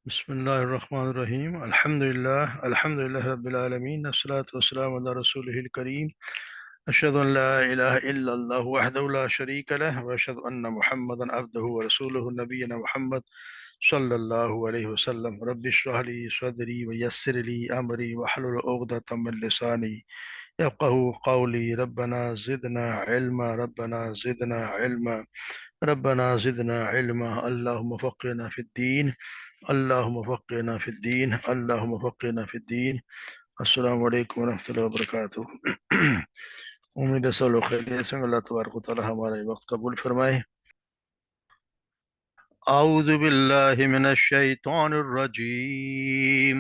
بسم الله الرحمن الرحيم. الحمد لله رب العالمين، الصلاة والسلام على رسوله الكريم. أشهد أن لا إله إلا الله وحده لا شريك له، وأشهد أن محمدا عبده ورسوله. نبينا محمد صلى الله عليه وسلم. رب اشرح لي صدري ويسر لي أمري واحلل عقدة من لساني يفقهوا قولي. ربنا زدنا علما، ربنا زدنا علما، ربنا زدنا علما. اللهم فقهنا في الدين، اللهم فقهنا في الدين، اللهم فقهنا في الدین. السلام علیکم ورحمۃ اللہ وبرکاتہ۔ امید ہے سب لوگ خیریت سے ہیں۔ اللہ تبارک و تعالی ہمارا یہ وقت قبول فرمائے۔ اعوذ باللہ من الشیطان الرجیم،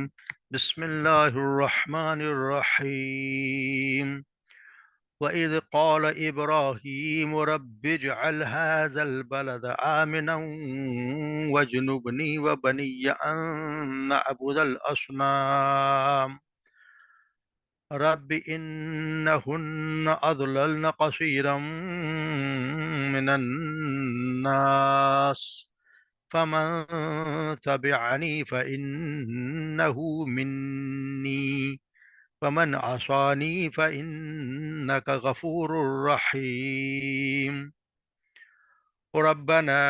بسم اللہ الرحمن الرحیم۔ وَإِذْ قَالَ إِبْرَاهِيمُ رَبِّ اجْعَلْ هَٰذَا الْبَلَدَ آمِنًا وَاجْنُبْنِي وَبَنِيَّ أَن نَّعْبُدَ الْأَصْنَامَ رب إنهن أضللن كثيرا من الناس فمن تبعني فإنه مني ومن عصاني فإنك غفور رحيم ربنا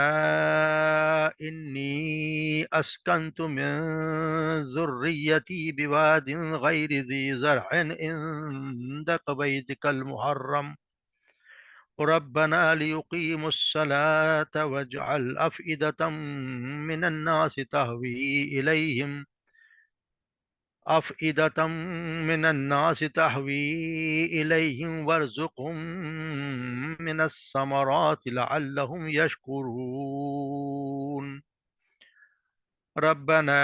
إني أسكنت من ذريتي بواد غير ذي زرع عند بيتك المحرم ربنا ليقيموا الصلاة واجعل أفئدة من الناس تهوي إليهم وارزقهم من الثمرات لعلهم يشكرون ربنا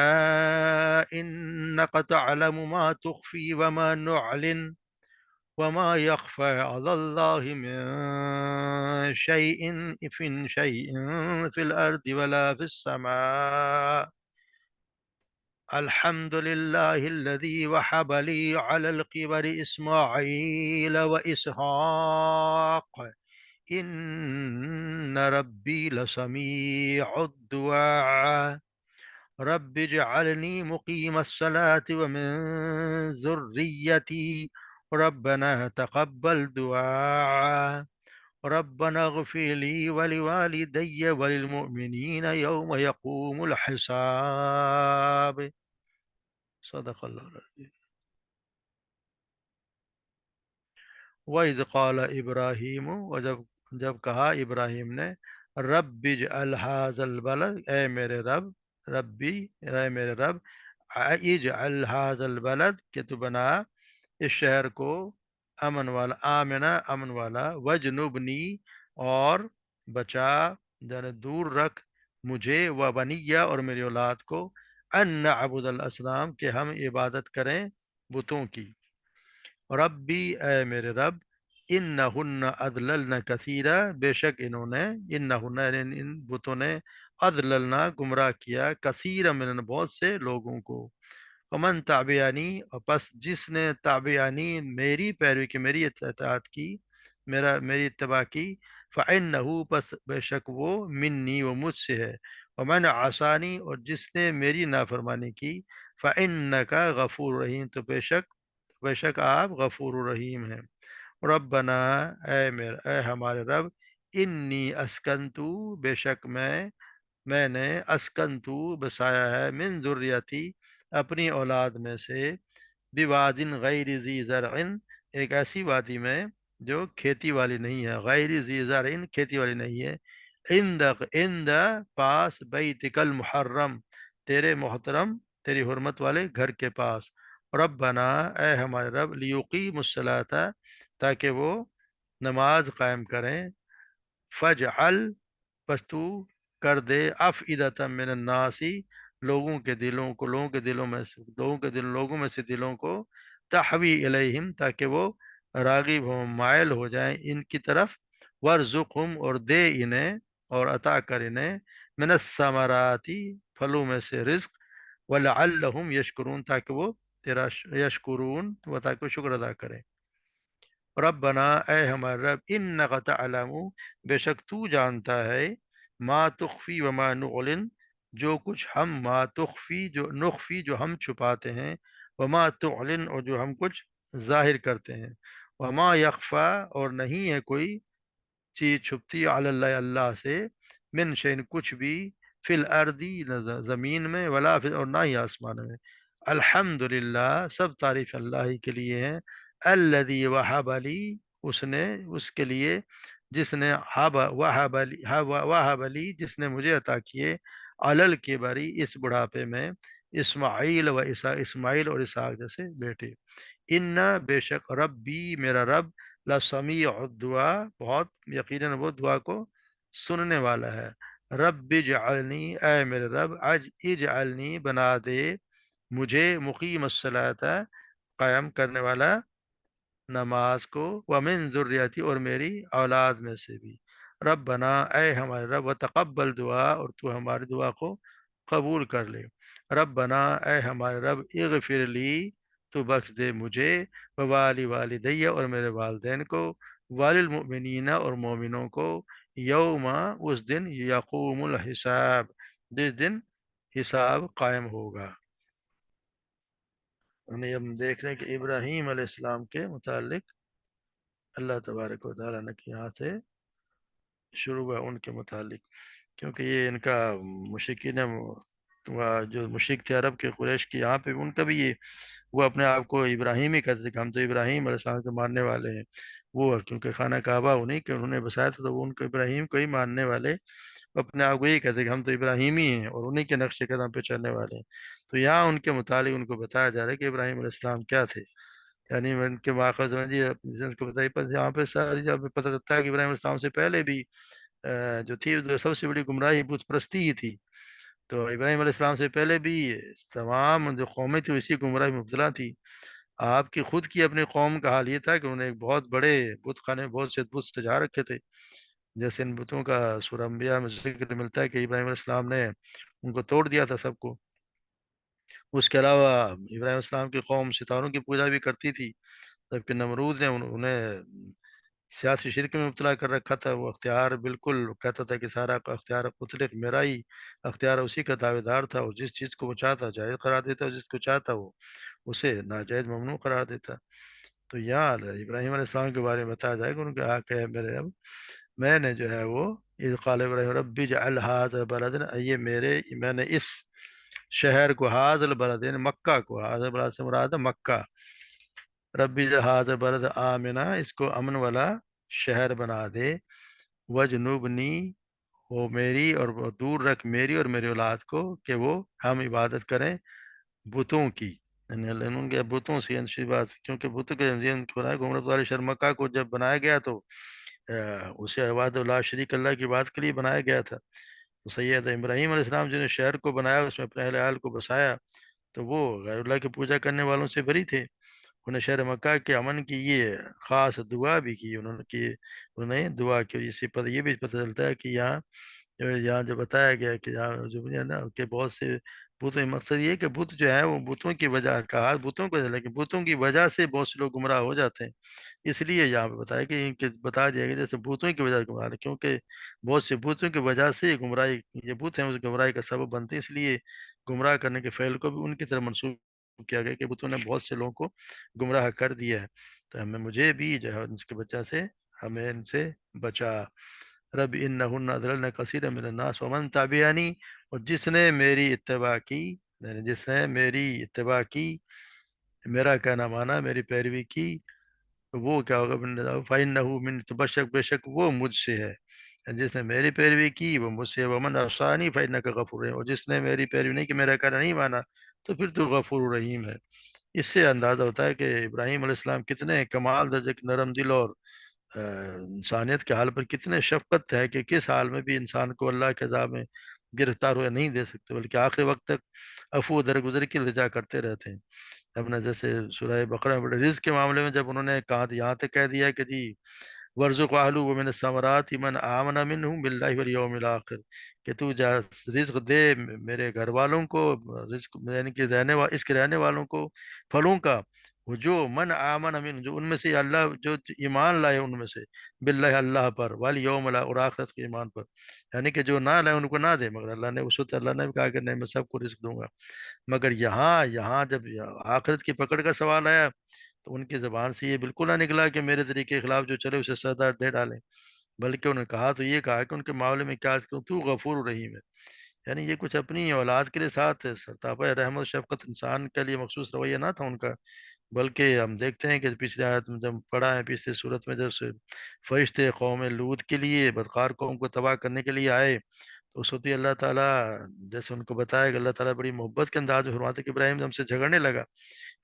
إنك تعلم ما تخفي وما نعلن وما يخفى على الله من شيء في الأرض ولا في السماء الحمد لله الذي وهب لي على الكبر إسماعيل وإسحاق إن ربي لسميع الدعاء رب اجعلني مقيم الصلاة ومن ذريتي ربنا تقبل دعاء ربنا اغفر لي ولوالدي وللمؤمنين يوم يقوم الحساب صدق اللہ العظیم۔ وَإِذْ قَالَ إِبْرَاهِيمُ، اور جب کہا ابراہیم نے، رب اجعل ھذا البلد، اے میرے رب، اے میرے رب، اجعل ھذا البلد، کہ تو بنا اس شہر کو امن والا، آمنا امن والا، وجنبنی اور بچا یعنی دور رکھ مجھے، و بنیہ اور میری اولاد کو، ان نعبد الاصنام کہ ہم عبادت کریں بتوں کی۔ ربی اے میرے رب، انہن اضللن کثیرا، بے شک انہوں نے، انہن ان بتوں نے، اضللنا گمراہ کیا، کثیرا من بہت سے لوگوں کو، ومن تابعانی اور پس جس نے تابعانی میری پیروی کی، میری اطاعت کی، میری اتباع کی، فإنہ پس بے شک وہ منی وہ مجھ سے ہے، ومن عصانی اور جس نے میری نافرمانی کی، فإنک غفور رحیم تو بے شک آپ غفور الرحیم ہیں۔ ربنا اے ہمارے رب، انی اسکنتو بے شک میں نے، اسکنتو بسایا ہے، من ذریتی اپنی اولاد میں سے، بوادن غیر ذی زرع ایک ایسی وادی میں جو کھیتی والی نہیں ہے، غیر ذی زرع کھیتی والی نہیں ہے، اند پاس بیتک المحرم تیرے محترم تیری حرمت والے گھر کے پاس، ربنا اے ہمارے رب، لیقیم الصلاۃ تاکہ وہ نماز قائم کریں، فجعل پس تو کر دے، افئدۃ من الناس لوگوں کے دلوں کو، لوگوں میں سے دلوں کو، تحوی الیہم تاکہ وہ راغب ہوں، مائل ہو جائیں ان کی طرف، ورزقہم اور دے انہیں اور عطا کر انہیں، من الثمرات پھلوں میں سے رزق، ولعلہم یشکرون تاکہ وہ تیرا یشکرون تاکہ وہ شکر ادا کریں۔ ربنا اے ہمارے رب، انک تعلم بے شک تو جانتا ہے، ما تخفی وما نعلن جو کچھ ہم ما تخفی جو نخفی جو ہم چھپاتے ہیں، وما تعلن اور جو ہم کچھ ظاہر کرتے ہیں، وما یخفا اور نہیں ہے کوئی چیز چھپتی علی اللہ اللہ سے، من شین کچھ بھی، فی الارضی زمین میں، ولا فی اور نہ ہی آسمان میں۔ الحمد للہ سب تعریف اللہ ہی کے لیے ہیں، الذی وہب لی اس کے لیے جس نے وہب لی جس نے مجھے عطا کیے، علل کے بری اس بڑھاپے میں، اسماعیل و اسماعیل اور اسحاق جیسے بیٹے۔ ان بے شک ربی میرا رب لسمیع الدعا بہت یقیناً وہ دعا کو سننے والا ہے۔ رب اجعلنی اے میرے رب اجعلنی بنا دے مجھے مقیم الصلاۃ قائم کرنے والا نماز کو، ومن ذریتی اور میری اولاد میں سے بھی۔ ربنا اے ہمارے رب وتقبل دعا اور تو ہماری دعا کو قبول کر لے۔ ربنا اے ہمارے رب اغفر لی تو بخش دے مجھے، ووالی والدی اور میرے والدین کو، والمؤمنین اور مومنوں کو، یوم اس دن یقوم الحساب جس دن حساب قائم ہوگا۔ یعنی ہم دیکھ رہے ہیں کہ ابراہیم علیہ السلام کے متعلق اللہ تبارک و تعالیٰ نے یہاں سے شروع ہوا ان کے متعلق، کیونکہ یہ ان کا مشرکین جو مشرک تھے عرب کے قریش کے، یہاں پہ ان کا بھی یہ وہ اپنے آپ کو ابراہیم ہی کہتے تھے کہ ہم تو ابراہیم علیہ السلام کے ماننے والے ہیں۔ وہ کیونکہ خانہ کعبہ انہیں کہ انہوں نے بسایا تھا، تو وہ ان کو ابراہیم کو ہی ماننے والے اپنے آپ کو یہی کہتے کہ ہم تو ابراہیمی ہیں اور انہیں کے نقش قدم پہ چلنے والے ہیں۔ تو یہاں ان کے متعلق ان کو بتایا جا رہا ہے کہ ابراہیم علیہ السلام کیا تھے، یعنی ان کے ماخذ میں جی ان کو بتائیے، پر یہاں پہ ساری جب پتہ چلتا ہے کہ ابراہیم علیہ السلام سے پہلے بھی جو تھی سب سے بڑی گمراہی بت پرستی ہی تھی۔ تو ابراہیم علیہ السلام سے پہلے بھی تمام جو قومیں تھیں اسی گمراہی میں مبتلا تھی۔ آپ کی خود کی اپنی قوم کا حال یہ تھا کہ انہوں نے ایک بہت بڑے بت خانے بہت سے بت سجا رکھے تھے، جیسے ان بتوں کا سورہ انبیاء میں ذکر ملتا ہے کہ ابراہیم علیہ السلام نے ان کو توڑ دیا تھا سب کو۔ اس کے علاوہ ابراہیم علیہ السلام کی قوم ستاروں کی پوجا بھی کرتی تھی، جبکہ نمرود نے انہیں سیاسی شرک میں مبتلا کر رکھا تھا۔ وہ اختیار بالکل کہتا تھا کہ سارا کا اختیار مطلق میرا ہی اختیار، اسی کا دعوے دار تھا، اور جس چیز کو وہ چاہتا جائز قرار دیتا، اور جس کو چاہتا وہ اسے ناجائز ممنوع قرار دیتا۔ تو یہاں ابراہیم علیہ السلام کے بارے میں بتایا جائے گا، ان کے آ کہ میرے اب میں نے جو ہے وہ اذ قال ابراہیم رب اجعل ھذا بلدا، یہ میں نے اس شہر کو، ھذا البلد یعنی مکہ کو، ھذا البلد سے مراد ہے مکہ، رب اجعل ھذا البلد آمنا اس کو امن والا شہر بنا دے، وجنوبنی وہ میری اور وہ دور رکھ میری اور میری اولاد کو کہ وہ ہم عبادت کریں بتوں کی، یعنی ان کے بتوں سے انشی بات، کیونکہ بتوں کے گمرت والی شہر مکہ کو جب بنایا گیا تو اسے عبادت اللہ شریک اللہ کی بات کے لیے بنایا گیا تھا۔ تو سید ابراہیم علیہ السلام جنہیں شہر کو بنایا، اس میں اپنے اہل عیال کو بسایا، تو وہ غیر اللہ کی پوجا کرنے والوں سے بری تھے۔ انہیں شہر مکہ کے امن کی یہ خاص دعا بھی کی، انہوں نے دعا کی، اور اس سے یہ بھی پتہ چلتا ہے کہ یہاں جو بتایا گیا کہ یہاں جو ہے نا کہ بہت سے بتوں، مقصد یہ ہے کہ بت جو ہے وہ بتوں کی وجہ کہا بتوں کو، لیکن بتوں کی وجہ سے بہت سے لوگ گمراہ ہو جاتے ہیں، اس لیے یہاں پہ بتایا کہ بتا دیا گیا جیسے بتوں کی وجہ سے گمراہ ہے، کیونکہ بہت سے بتوں کی وجہ سے یہ گمراہی، یہ بت ہیں اس گمراہی کا سبب بنتے ہیں، اس لیے گمراہ کرنے کے فعل کو بھی ان کی طرف منسوخ کیا گیا کہ بتوں نے بہت سے لوگوں کو گمراہ کر دیا ہے۔ تو مجھے بھی جو ہے اس کے وجہ سے ہمیں ان سے بچا۔ رب انہن اضللن کثیرا من الناس ومن تبعنی اور جس نے میری اتباع کی، یعنی جس نے میری اتباع کی، میرا کہنا مانا، میری پیروی کی، تو وہ کیا ہوگا، فَإِنَّهُ مِن تو بے شک وہ مجھ سے ہے، یعنی جس نے میری پیروی کی وہ مجھ سے ہے، ومن عصانی فَإِنَّكَ غفور رحیم، اور جس نے میری پیروی نہیں کہ میرا کہنا نہیں مانا تو پھر تو غفور رحیم ہے۔ اس سے اندازہ ہوتا ہے کہ ابراہیم علیہ السلام کتنے کمال درجے کے نرم دل اور انسانیت کے حال پر کتنے شفقت ہے کہ کس حال میں بھی انسان کو اللہ کے عذاب میں گرفتار ہوئے نہیں دے سکتے، بلکہ آخری وقت تک عفو درگزر کی رجا کرتے رہتے ہیں۔ اپنا جیسے سورہ بقرہ میں رزق کے معاملے میں جب انہوں نے کہا یہاں تک کہہ دیا کہ جی ورزق اہلہ ومن الثمرات من آمن منہم باللہ والیوم الآخر، کہ تو جا رزق دے میرے گھر والوں کو، رزق یعنی کہ اس کے رہنے والوں کو پھلوں کا، وہ جو من آمن امین، جو ان میں سے اللہ جو ایمان لائے ان میں سے، باللہ اللہ پر، والیوم اور آخرت کے ایمان پر، یعنی کہ جو نہ لائے ان کو نہ دے، مگر اللہ نے اس وقت اللہ نے بھی کہا کہ نہیں میں سب کو رزق دوں گا، مگر یہاں یہاں جب آخرت کی پکڑ کا سوال آیا تو ان کی زبان سے یہ بالکل نہ نکلا کہ میرے طریقے کے خلاف جو چلے اسے سزا دے ڈالیں، بلکہ انہوں نے کہا تو یہ کہا کہ ان کے معاملے میں کیا کروں، تو غفور رحیم ہے، یعنی یہ کچھ اپنی اولاد کے لیے ساتھ سرتاپا رحمت و شفقت انسان کے لیے مخصوص رویہ نہ تھا ان کا، بلکہ ہم دیکھتے ہیں کہ پچھلے آیت میں جب پڑھا ہے پچھلے صورت میں جب سے فرشتے قوم لوط کے لیے بدکار قوم کو تباہ کرنے کے لیے آئے، تو اس وقت ہی اللہ تعالیٰ جیسے ان کو بتایا کہ اللہ تعالیٰ بڑی محبت کے انداز میں فرماتے کہ ابراہیم ہم سے جھگڑنے لگا،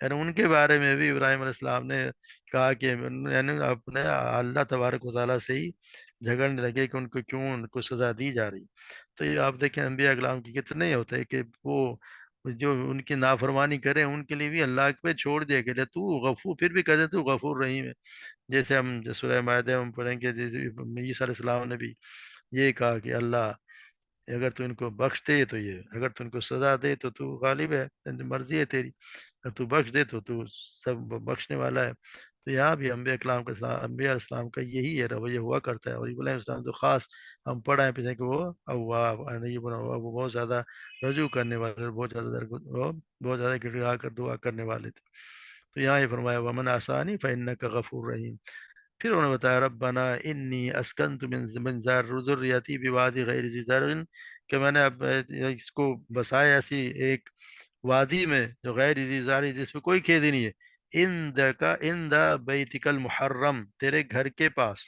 یعنی ان کے بارے میں بھی ابراہیم علیہ السلام نے کہا کہ یعنی اپنے اللہ تبارک و تعالیٰ سے ہی جھگڑنے لگے کہ ان کو کیوں ان کو سزا دی جا رہی، تو یہ آپ دیکھیں انبیاء اکرام کی کتنے ہی ہوتے ہیں کہ وہ جو ان کی نافرمانی کریں ان کے لیے بھی اللہ پہ چھوڑ دیا کہ تو غفور، پھر بھی کہتے تو غفور رحیم ہے، جیسے ہم سورہ مائدہ میں پڑھیں گے عیسیٰ علیہ السلام نے بھی یہ کہا کہ اللہ اگر تو ان کو بخش دے تو یہ، اگر تو ان کو سزا دے تو غالب ہے، مرضی ہے تیری، اگر تو بخش دے تو سب بخشنے والا ہے، تو یہاں بھی انبیاء کلام کا انبیاء علیہ السلام کا یہی ہے رویہ ہوا کرتا ہے، اور ابراہیم علیہ السلام تو خاص ہم پڑھا ہے پیچھے کہ وہ اواب نہیں بنا ہوا، وہ بہت زیادہ رجوع کرنے والے، بہت زیادہ وہ بہت زیادہ گڑ گڑا کر دعا کرنے والے تھے، تو یہاں یہ فرمایا ومن آسانی فإنک غفور رحیم، پھر انہوں نے بتایا ربنا انی اسکنت من ذریتی بوادی غیر ذی زرع، کہ میں نے اب اس کو بسایا ایسی ایک وادی میں جو غیر ذی زرع جس میں کوئی کھیتی نہیں ہے، ان دا بیتک المحرم، تیرے گھر کے پاس،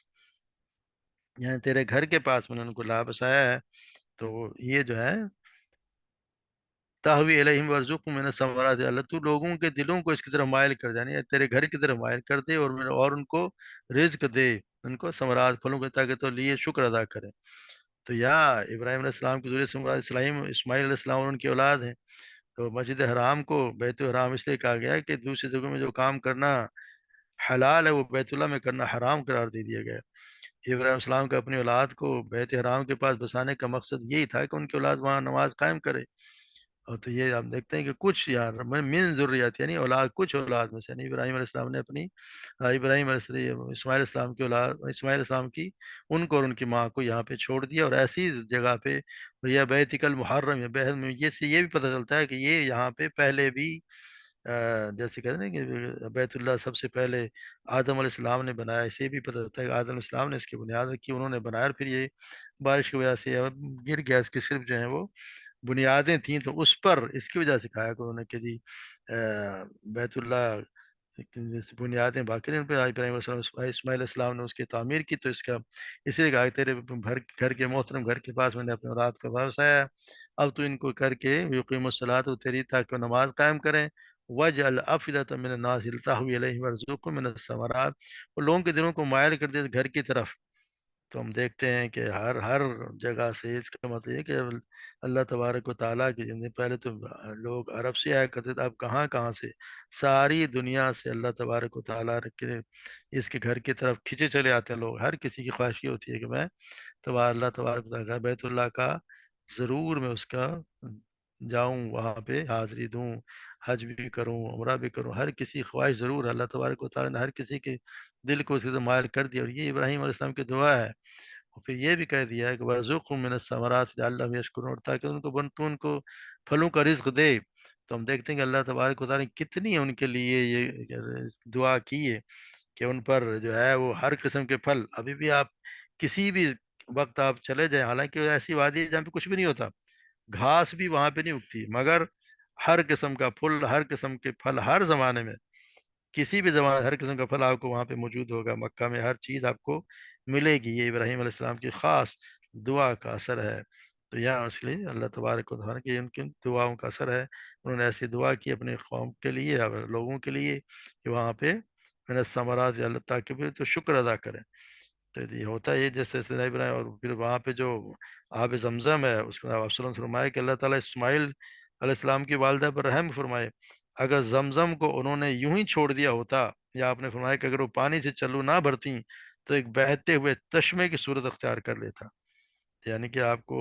یعنی تیرے گھر کے پاس میں نے ان کو لا بسایا ہے، تو یہ جو ہے تحوی علیہم ورزقہم من الثمرات، اللہ تو لوگوں کے دلوں کو اس کی طرف مائل کر دے، یعنی تیرے گھر کی طرف مائل کر دے، اور ان کو رزق دے، ان کو ثمرات پھلوں کے، تاکہ تو لیے شکر ادا کریں، تو یہاں ابراہیم علیہ السلام کی ذریت سے مراد اسماعیل علیہ السلام اور ان کی اولاد ہیں، تو مسجد حرام کو بیت الحرام اس لیے کہا گیا ہے کہ دوسری جگہوں میں جو کام کرنا حلال ہے وہ بیت اللہ میں کرنا حرام قرار دے دیا گیا ہے، ابراہیم علیہ السلام کا اپنی اولاد کو بیت حرام کے پاس بسانے کا مقصد یہی تھا کہ ان کی اولاد وہاں نماز قائم کرے، اور تو یہ آپ دیکھتے ہیں کہ کچھ یار من ذریات یعنی اولاد، کچھ اولاد میں سے، یعنی ابراہیم علیہ السلام نے اپنی ابراہیم علیہ السلام اسماعیل علیہ السلام کی اولاد، اسماعیل علیہ السلام کی ان کو اور ان کی ماں کو یہاں پہ چھوڑ دیا، اور ایسی جگہ پہ یہ بیت المحرم ہے، بیت میں یہ سے یہ بھی پتہ چلتا ہے کہ یہ یہاں پہ پہلے بھی جیسے کہتے ہیں کہ بیت اللہ سب سے پہلے آدم علیہ السلام نے بنایا، اسے بھی پتہ چلتا ہے کہ آدم علیہ السلام نے اس کی بنیاد رکھی، انہوں نے بنایا، اور پھر یہ بارش کی وجہ سے گر گیا، اس کی صرف جو ہیں وہ بنیادیں تھیں، تو اس پر اس کی وجہ سے کہا کہ انہوں نے کہ جی بیت اللہ کی بنیادیں باقی رہیں، پھر ابراہیم علیہ السلام اسماعیل علیہ السلام نے اس کی تعمیر کی، تو اس کا اس لیے کہا کہ تیرے گھر کے محترم گھر کے پاس میں نے اپنے رات کا بسایا ہے، اب تو ان کو کر کے یقیم الصلاۃ تیری، تاکہ وہ نماز قائم کریں، وجعل افئدۃ من الناس تهوی الیہم وارزقهم من الثمرات، اور لوگوں کے دلوں کو مائل کر دے گھر کی طرف، تو ہم دیکھتے ہیں کہ ہر جگہ سے اس کا مطلب یہ ہے کہ اللہ تبارک و تعالیٰ کی زندگی، پہلے تو لوگ عرب سے آیا کرتے تھے، اب کہاں کہاں سے ساری دنیا سے اللہ تبارک و تعالیٰ کے اس کے گھر کی طرف کھینچے چلے آتے ہیں لوگ، ہر کسی کی خواہش یہ ہوتی ہے کہ میں اللہ تبارک و تعالیٰ کا بیت اللہ کا ضرور میں اس کا جاؤں، وہاں پہ حاضری دوں، حج بھی کروں، عمرہ بھی کروں، ہر کسی کی خواہش ضرور اللہ تبارک و تعالیٰ نے ہر کسی کے دل کو اسی طرح مائل کر دیا، اور یہ ابراہیم علیہ السلام کی دعا ہے، اور پھر یہ بھی کہہ دیا ہے کہ وَرْزُقْهُم مِّنَ الثَّمَرَاتِ لَعَلَّهُمْ يَشْكُرُونَ، تاکہ ان کو تو ان کو پھلوں کا رزق دے، تو ہم دیکھتے ہیں کہ اللہ تبارک و تعالیٰ نے کتنی ان کے لیے یہ دعا کی ہے کہ ان پر جو ہے وہ ہر قسم کے پھل، ابھی بھی آپ کسی بھی وقت آپ چلے جائیں، حالانکہ ایسی وادی ہے جہاں پہ کچھ بھی نہیں ہوتا، گھاس بھی وہاں پہ نہیں اگتی، مگر ہر قسم کا پھل، ہر قسم کے پھل، ہر زمانے میں کسی بھی زمانے ہر قسم کا پھل آپ کو وہاں پہ موجود ہوگا، مکہ میں ہر چیز آپ کو ملے گی، یہ ابراہیم علیہ السلام کی خاص دعا کا اثر ہے، تو یہاں اس لیے اللہ تبارک و تعالیٰ کی ان کی دعاؤں کا اثر ہے، انہوں نے ایسی دعا کی اپنے قوم کے لیے اور لوگوں کے لیے کہ وہاں پہ من الثمرات اللہ، تاکہ بھی تو شکر ادا کریں، تو یہ ہوتا ہے یہ جیسے سیدنا ابراہیم، اور پھر وہاں پہ جو آب زمزم ہے اس کا آپ وسلم فرمائے کہ اللہ تعالیٰ اسماعیل علیہ السلام کی والدہ پر رحم فرمائے، اگر زمزم کو انہوں نے یوں ہی چھوڑ دیا ہوتا، یا آپ نے فرمایا کہ اگر وہ پانی سے چلو نہ بھرتی تو ایک بہتے ہوئے چشمے کی صورت اختیار کر لیتا، یعنی کہ آپ کو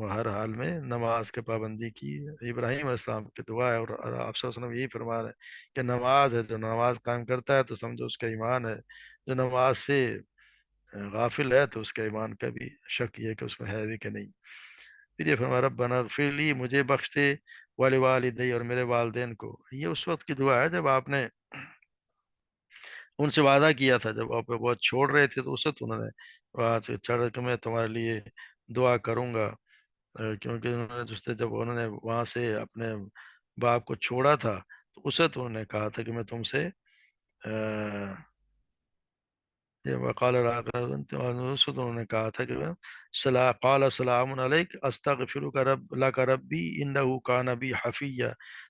وہ ہر حال میں نماز کے پابندی کی۔ ابراہیم علیہ السلام کی دعا ہے، اور آپ صلی اللہ علیہ وسلم یہی فرما رہے ہیں کہ نماز ہے، جو نماز قائم کرتا ہے تو سمجھو اس کا ایمان ہے، جو نماز سے غافل ہے تو اس کا ایمان کا بھی شک یہ کہ اس میں ہے بھی کہ نہیں۔ پھر یہ فرما ربنا اغفر لی، مجھے بخش دے، والدی اور میرے والدین کو۔ یہ اس وقت کی دعا ہے جب آپ نے ان سے وعدہ کیا تھا، جب آپ بہت چھوڑ رہے تھے تو اس وقت انہوں نے وہاں سے چڑھ کے میں تمہارے لیے دعا کروں گا، کیونکہ انہوں نے جب انہوں نے وہاں سے اپنے باپ کو چھوڑا تھا تو اس وقت انہوں نے کہا تھا کہ میں تم سے یہ وقال راغب، اس وقت انہوں نے کہا تھا کہ قال سلام علیک استغفرک رب لک ربی انہ کان بی حفیہ،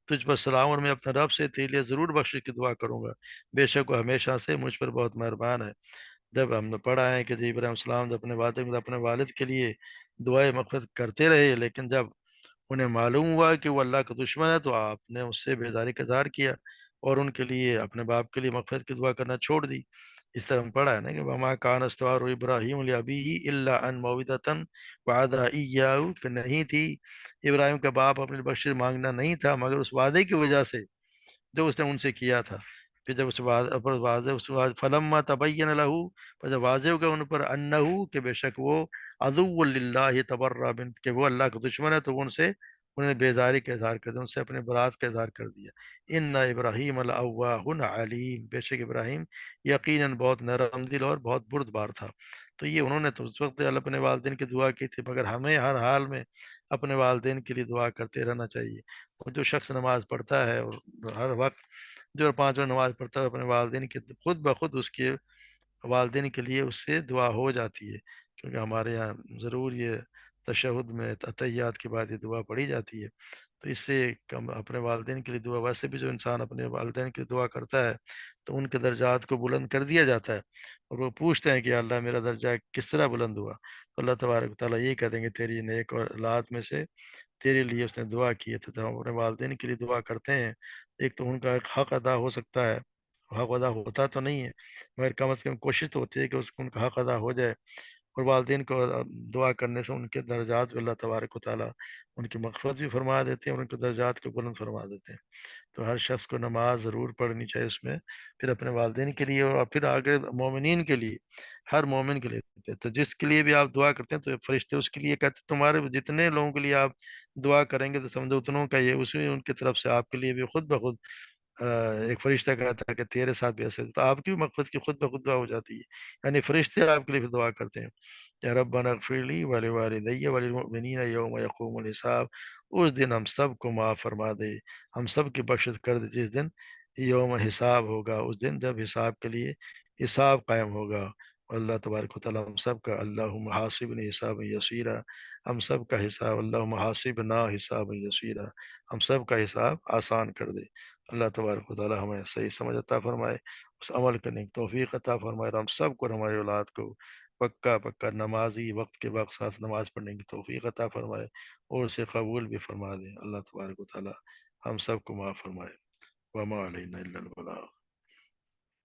تجھ پر سلام اور میں اپنے رب سے تیرے لیے ضرور بخشش کی دعا کروں گا، بے شک وہ ہمیشہ سے مجھ پر بہت مہربان ہے۔ جب ہم نے پڑھا ہے کہ جب ابراہیم السلام جب اپنے اپنے والد کے لیے دعائیں مغفرت کرتے رہے، لیکن جب انہیں معلوم ہوا کہ وہ اللہ کا دشمن ہے تو آپ نے اس سے بیزاری کا اظہار کیا اور ان کے لیے اپنے باپ کے لیے مغفرت کی دعا کرنا چھوڑ دی۔ اس طرح ہم پڑھا ہے نا کہ وما کان استغفار ابراہیم لابیہ الا ان موعدۃ وعدہ ایاہ، کہ نہیں تھی ابراہیم کا باپ اپنی بخشش مانگنا نہیں تھا مگر اس وعدے کی وجہ سے جو اس نے ان سے کیا تھا۔ پھر جب اس واضح فلما تبین لہ، پھر جب واضح ہو گیا ان پر انہو، کہ بے شک وہ عدو للہ تبرأ من، کہ وہ اللہ کا دشمن ہے، تو وہ انہوں نے بیزاری کا اظہار کر دیا، ان سے اپنے برات کا اظہار کر دیا۔ ان ابراہیم لأواہ علیم، بے شک ابراہیم یقیناً بہت نرم دل اور بہت بردبار تھا۔ تو یہ انہوں نے تو اس وقت اپنے والدین کی دعا کی تھی، مگر ہمیں ہر حال میں اپنے والدین کے لیے دعا کرتے رہنا چاہیے۔ اور جو شخص نماز پڑھتا ہے اور ہر وقت جو پانچوں نماز پڑھتا ہے اپنے والدین کی، خود بخود اس کے والدین کے لیے اس سے دعا ہو جاتی ہے، کیونکہ ہمارے یہاں ضرور یہ تشہد میں تحیات کے بعد یہ دعا پڑھی جاتی ہے۔ تو اس سے اپنے والدین کے لیے دعا، ویسے بھی جو انسان اپنے والدین کے لیے دعا کرتا ہے تو ان کے درجات کو بلند کر دیا جاتا ہے، اور وہ پوچھتے ہیں کہ اللہ میرا درجہ کس طرح بلند ہوا، تو اللہ تبارک و تعالیٰ یہ کہہ دیں گے تیری نیک اور اولاد میں سے تیرے لیے اس نے دعا کی ہے۔ تو ہم اپنے والدین کے لیے دعا کرتے ہیں، ایک تو ان کا ایک حق ادا ہو سکتا ہے، حق ادا ہوتا تو نہیں ہے مگر کم از کم کوشش تو ہوتی ہے کہ ان کا حق ادا ہو جائے، اور والدین کو دعا کرنے سے ان کے درجات بھی اللہ تبارک و تعالیٰ ان کی مغفرت بھی فرما دیتے ہیں اور ان کے درجات کو بلند فرما دیتے ہیں۔ تو ہر شخص کو نماز ضرور پڑھنی چاہیے اس میں، پھر اپنے والدین کے لیے اور پھر آگے مومنین کے لیے، ہر مومن کے لیے۔ تو جس کے لیے بھی آپ دعا کرتے ہیں تو فرشتے اس کے لیے کہتے ہیں تمہارے جتنے لوگوں کے لیے آپ دعا کریں گے تو سمجھو اتنوں کا یہ اسی ان کی طرف سے آپ کے لیے بھی خود بخود ایک فرشتہ کہتا ہے کہ تیرے ساتھ بھی ایسے، تو آپ کی بھی مغفرت کی خود بخود دعا ہو جاتی ہے، یعنی فرشتے آپ کے لیے بھی دعا کرتے ہیں یا ربنا اغفر لی ولوالدی وللمؤمنین یوم یقوم الحساب، اس دن ہم سب کو معاف فرما دے، ہم سب کی بخشش کر دے، جس دن یوم حساب ہوگا، اس دن جب حساب کے لیے حساب قائم ہوگا۔ اللہ تبارک و تعالیٰ ہم سب کا اللہم حاسبنی حساب یسیرا، ہم سب کا حساب اللہم حاسبنا حساب یسیرا، ہم سب کا حساب آسان کر دے۔ اللہ تبارک و تعالیٰ ہمیں صحیح سمجھ عطا فرمائے، اس عمل کرنے کی توفیق عطا فرمائے، اور ہم سب کو اور ہماری اولاد کو پکا پکا نمازی، وقت کے وقت ساتھ نماز پڑھنے کی توفیق عطا فرمائے اور اسے قبول بھی فرما دے۔ اللہ تبارک و تعالیٰ ہم سب کو معاف فرمائے۔ وما علینا الا البلاغ۔